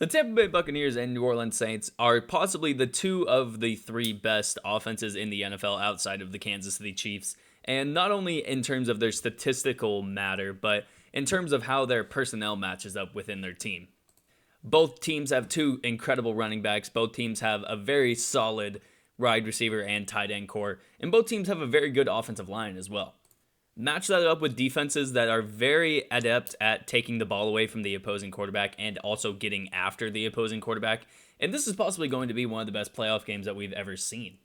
The Tampa Bay Buccaneers and New Orleans Saints are possibly the two of the three best offenses in the NFL outside of the Kansas City Chiefs. And not only in terms of their statistical matter, but in terms of how their personnel matches up within their team. Both teams have two incredible running backs. Both teams have a very solid wide receiver and tight end core. And both teams have a very good offensive line as well. Match that up with defenses that are very adept at taking the ball away from the opposing quarterback and also getting after the opposing quarterback. And this is possibly going to be one of the best playoff games that we've ever seen.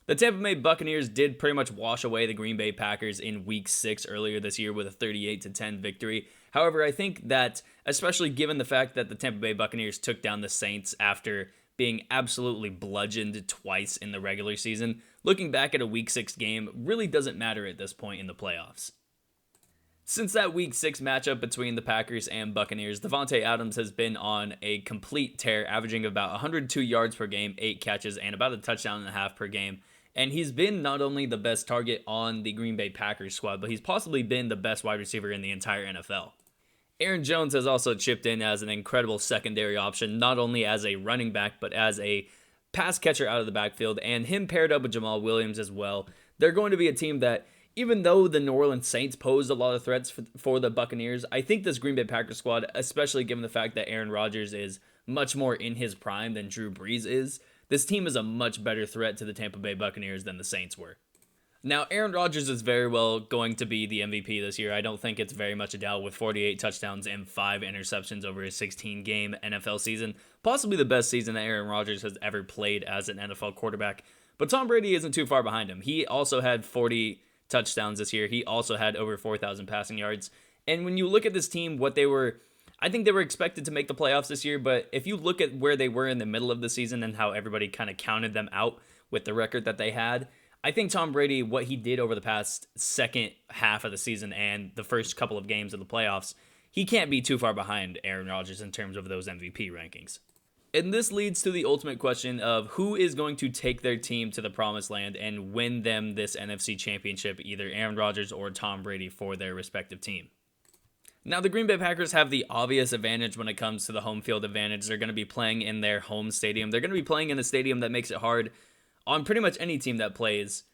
The Tampa Bay Buccaneers did pretty much wash away the Green Bay Packers in Week 6 earlier this year with a 38-10 victory. However, I think that, especially given the fact that the Tampa Bay Buccaneers took down the Saints after being absolutely bludgeoned twice in the regular season, looking back at a Week 6 game really doesn't matter at this point in the playoffs. Since that Week 6 matchup between the Packers and Buccaneers, Davante Adams has been on a complete tear, averaging about 102 yards per game, 8 catches, and about a touchdown and a half per game. And he's been not only the best target on the Green Bay Packers squad, but he's possibly been the best wide receiver in the entire NFL. Aaron Jones has also chipped in as an incredible secondary option, not only as a running back, but as a pass catcher out of the backfield, and him paired up with Jamal Williams as well. They're going to be a team that, even though the New Orleans Saints posed a lot of threats for the Buccaneers, I think this Green Bay Packers squad, especially given the fact that Aaron Rodgers is much more in his prime than Drew Brees is, this team is a much better threat to the Tampa Bay Buccaneers than the Saints were. Now, Aaron Rodgers is very well going to be the MVP this year. I don't think it's very much a doubt with 48 touchdowns and 5 interceptions over his 16-game NFL season. Possibly the best season that Aaron Rodgers has ever played as an NFL quarterback. But Tom Brady isn't too far behind him. He also had 40 touchdowns this year. He also had over 4,000 passing yards. And when you look at this team, I think they were expected to make the playoffs this year, but if you look at where they were in the middle of the season and how everybody kind of counted them out with the record that they had, I think Tom Brady, what he did over the past second half of the season and the first couple of games of the playoffs, he can't be too far behind Aaron Rodgers in terms of those MVP rankings. And this leads to the ultimate question of who is going to take their team to the promised land and win them this NFC Championship, either Aaron Rodgers or Tom Brady for their respective team. Now, the Green Bay Packers have the obvious advantage when it comes to the home field advantage. They're going to be playing in their home stadium. They're going to be playing in a stadium that makes it hard on pretty much any team that plays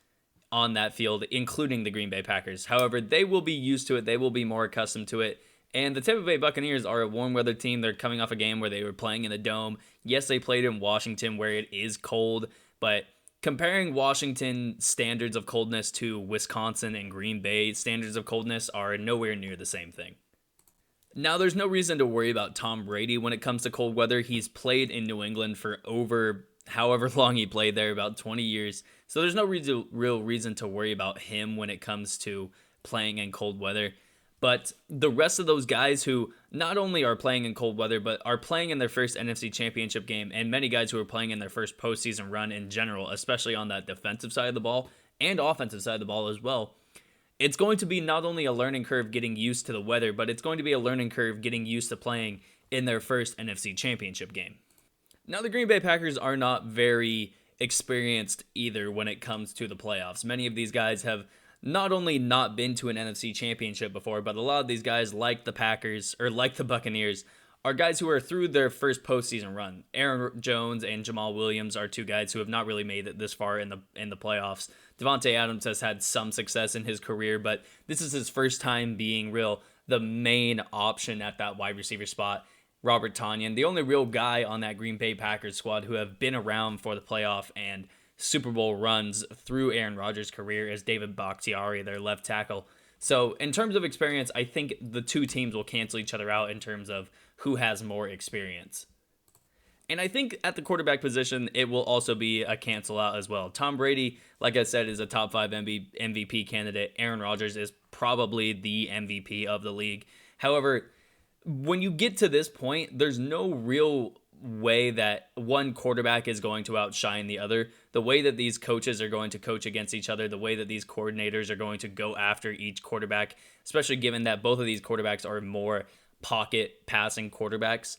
on that field, including the Green Bay Packers. However, they will be used to it. They will be more accustomed to it. And the Tampa Bay Buccaneers are a warm weather team. They're coming off a game where they were playing in a dome. Yes, they played in Washington where it is cold, but comparing Washington standards of coldness to Wisconsin and Green Bay standards of coldness are nowhere near the same thing. Now, there's no reason to worry about Tom Brady when it comes to cold weather. He's played in New England for over however long he played there, about 20 years. So there's no real reason to worry about him when it comes to playing in cold weather. But the rest of those guys who not only are playing in cold weather, but are playing in their first NFC Championship game, and many guys who are playing in their first postseason run in general, especially on that defensive side of the ball and offensive side of the ball as well, it's going to be not only a learning curve getting used to the weather, but it's going to be a learning curve getting used to playing in their first NFC Championship game. Now, the Green Bay Packers are not very experienced either when it comes to the playoffs. Many of these guys have not only not been to an NFC Championship before, but a lot of these guys, like the Packers or like the Buccaneers, are guys who are through their first postseason run. Aaron Jones and Jamal Williams are two guys who have not really made it this far in the playoffs. Davante Adams has had some success in his career, but this is his first time being the main option at that wide receiver spot. Robert Tonyan, the only real guy on that Green Bay Packers squad who have been around for the playoff and Super Bowl runs through Aaron Rodgers' career, is David Bakhtiari, their left tackle. So in terms of experience, I think the two teams will cancel each other out in terms of who has more experience. And I think at the quarterback position, it will also be a cancel out as well. Tom Brady, like I said, is a top 5 MVP candidate. Aaron Rodgers is probably the MVP of the league. However, when you get to this point, there's no real way that one quarterback is going to outshine the other. The way that these coaches are going to coach against each other, the way that these coordinators are going to go after each quarterback, especially given that both of these quarterbacks are more pocket passing quarterbacks.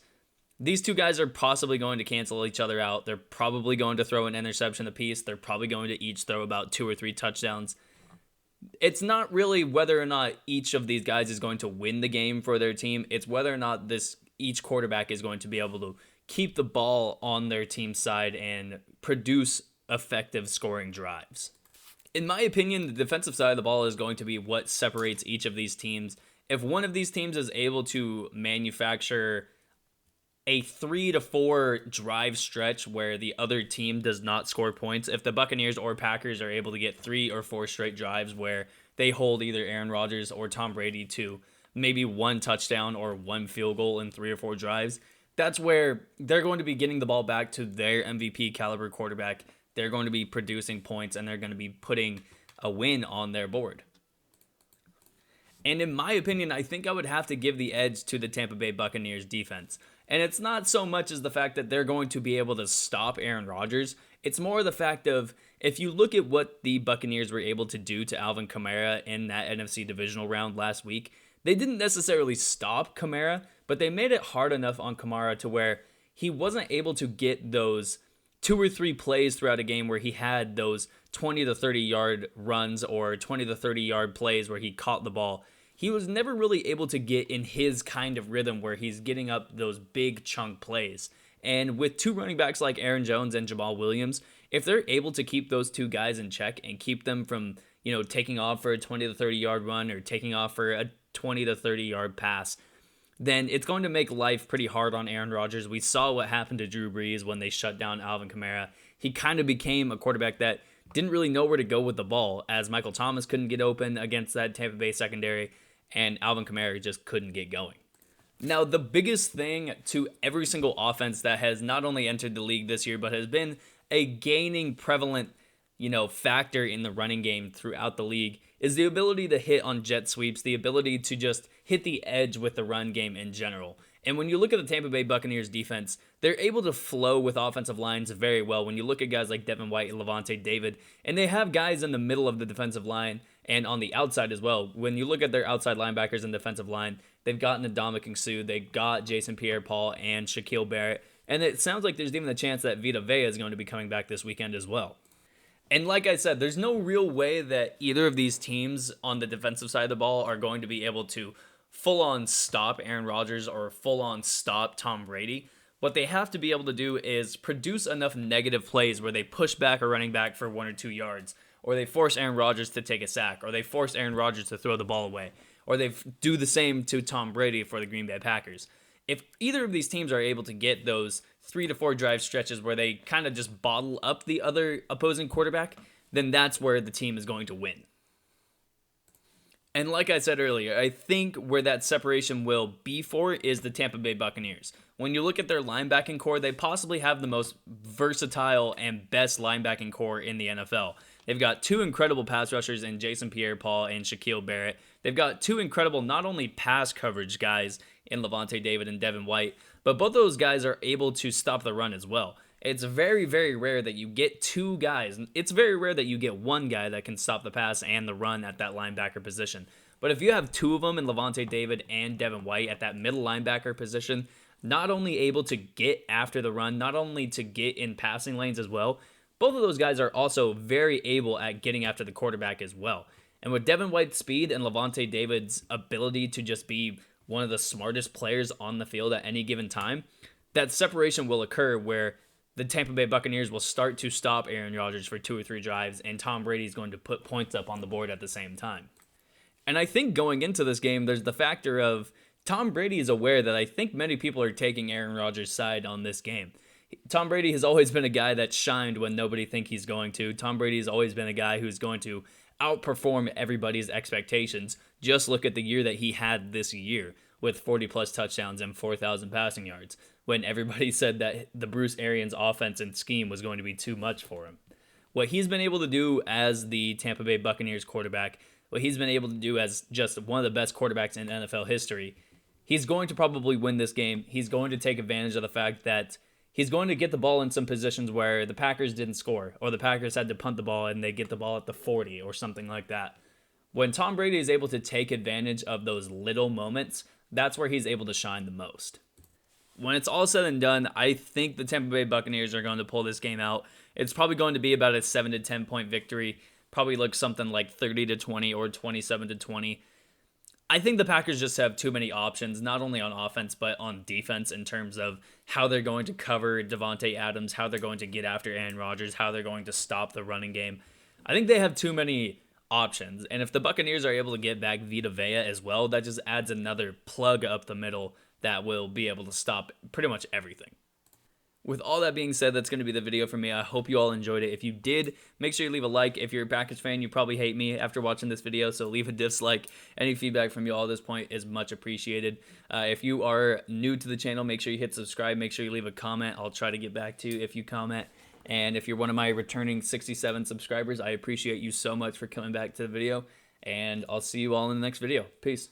These two guys are possibly going to cancel each other out. They're probably going to throw an interception apiece. They're probably going to each throw about 2 or 3 touchdowns. It's not really whether or not each of these guys is going to win the game for their team. It's whether or not this each quarterback is going to be able to keep the ball on their team's side and produce effective scoring drives. In my opinion, the defensive side of the ball is going to be what separates each of these teams. If one of these teams is able to manufacture a 3 to 4 drive stretch where the other team does not score points, if the Buccaneers or Packers are able to get 3 or 4 straight drives where they hold either Aaron Rodgers or Tom Brady to maybe 1 touchdown or 1 field goal in 3 or 4 drives, that's where they're going to be getting the ball back to their MVP caliber quarterback. They're going to be producing points and they're going to be putting a win on their board. And in my opinion, I think I would have to give the edge to the Tampa Bay Buccaneers defense. And it's not so much as the fact that they're going to be able to stop Aaron Rodgers. It's more the fact of, if you look at what the Buccaneers were able to do to Alvin Kamara in that NFC divisional round last week, they didn't necessarily stop Kamara, but they made it hard enough on Kamara to where he wasn't able to get those 2 or 3 plays throughout a game where he had those 20 to 30 yard runs or 20 to 30 yard plays where he caught the ball. He was never really able to get in his kind of rhythm where he's getting up those big chunk plays. And with 2 running backs like Aaron Jones and Jamal Williams, if they're able to keep those 2 guys in check and keep them from, taking off for a 20 to 30 yard run or taking off for a 20 to 30 yard pass, then it's going to make life pretty hard on Aaron Rodgers. We saw what happened to Drew Brees when they shut down Alvin Kamara. He kind of became a quarterback that didn't really know where to go with the ball, as Michael Thomas couldn't get open against that Tampa Bay secondary, and Alvin Kamara just couldn't get going. Now, the biggest thing to every single offense that has not only entered the league this year, but has been a gaining prevalent, factor in the running game throughout the league is the ability to hit on jet sweeps, the ability to just hit the edge with the run game in general. And when you look at the Tampa Bay Buccaneers defense, they're able to flow with offensive lines very well. When you look at guys like Devin White and Levante David, and they have guys in the middle of the defensive line and on the outside as well. When you look at their outside linebackers and defensive line, they've got Ndamukong Suh, they got Jason Pierre-Paul and Shaquille Barrett, and it sounds like there's even a chance that Vita Vea is going to be coming back this weekend as well. And like I said, there's no real way that either of these teams on the defensive side of the ball are going to be able to full-on stop Aaron Rodgers or full-on stop Tom Brady. What they have to be able to do is produce enough negative plays where they push back a running back for 1 or 2 yards, or they force Aaron Rodgers to take a sack, or they force Aaron Rodgers to throw the ball away, or they do the same to Tom Brady for the Green Bay Packers. If either of these teams are able to get those 3 to 4 drive stretches where they kind of just bottle up the other opposing quarterback, then that's where the team is going to win. And like I said earlier, I think where that separation will be for is the Tampa Bay Buccaneers. When you look at their linebacking core, they possibly have the most versatile and best linebacking core in the NFL. They've got 2 incredible pass rushers in Jason Pierre-Paul and Shaquille Barrett. They've got 2 incredible not only pass coverage guys in Levante David and Devin White, but both those guys are able to stop the run as well. It's very, very rare that you get 2 guys. It's very rare that you get 1 guy that can stop the pass and the run at that linebacker position. But if you have 2 of them in Levante David and Devin White at that middle linebacker position, not only able to get after the run, not only to get in passing lanes as well, both of those guys are also very able at getting after the quarterback as well. And with Devin White's speed and Levante David's ability to just be one of the smartest players on the field at any given time, that separation will occur where the Tampa Bay Buccaneers will start to stop Aaron Rodgers for 2 or 3 drives, and Tom Brady is going to put points up on the board at the same time. And I think going into this game, there's the factor of Tom Brady is aware that I think many people are taking Aaron Rodgers' side on this game. Tom Brady has always been a guy that shined when nobody think he's going to. Tom Brady has always been a guy who's going to outperform everybody's expectations. Just look at the year that he had this year with 40-plus touchdowns and 4,000 passing yards, when everybody said that the Bruce Arians offense and scheme was going to be too much for him. What he's been able to do as the Tampa Bay Buccaneers quarterback, what he's been able to do as just one of the best quarterbacks in NFL history, he's going to probably win this game. He's going to take advantage of the fact that he's going to get the ball in some positions where the Packers didn't score, or the Packers had to punt the ball and they get the ball at the 40 or something like that. When Tom Brady is able to take advantage of those little moments, that's where he's able to shine the most. When it's all said and done, I think the Tampa Bay Buccaneers are going to pull this game out. It's probably going to be about a 7 to 10 point victory. Probably looks something like 30 to 20 or 27 to 20. I think the Packers just have too many options, not only on offense, but on defense in terms of how they're going to cover Devontae Adams, how they're going to get after Aaron Rodgers, how they're going to stop the running game. I think they have too many options. And if the Buccaneers are able to get back Vita Vea as well, that just adds another plug up the middle that will be able to stop pretty much everything. With all that being said, that's going to be the video for me. I hope you all enjoyed it. If you did, make sure you leave a like. If you're a Packers fan, you probably hate me after watching this video, so leave a dislike. Any feedback from you all at this point is much appreciated. If you are new to the channel, make sure you hit subscribe. Make sure you leave a comment. I'll try to get back to you if you comment. And if you're one of my returning 67 subscribers, I appreciate you so much for coming back to the video. And I'll see you all in the next video. Peace.